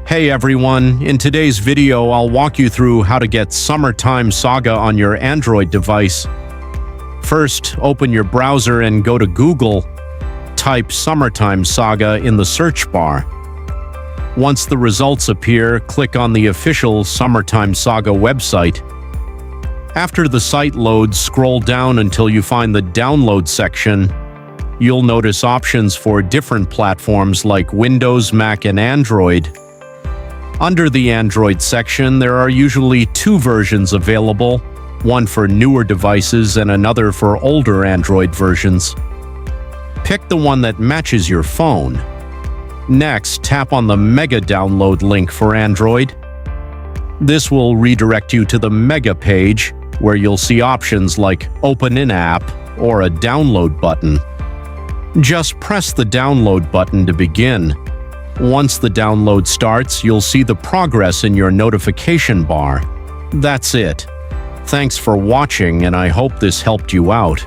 Hey everyone, in today's video I'll walk you through how to get Summertime Saga on your Android device. First, open your browser and go to Google. Type Summertime Saga in the search bar. Once the results appear, click on the official Summertime Saga website. After the site loads, scroll down until you find the download section. You'll notice options for different platforms like Windows, Mac, and Android. Under the Android section, there are usually two versions available, one for newer devices and another for older Android versions. Pick the one that matches your phone. Next, tap on the Mega download link for Android. This will redirect you to the Mega page, where you'll see options like Open in App or a download button. Just press the download button to begin. Once the download starts, you'll see the progress in your notification bar. That's it. Thanks for watching, and I hope this helped you out.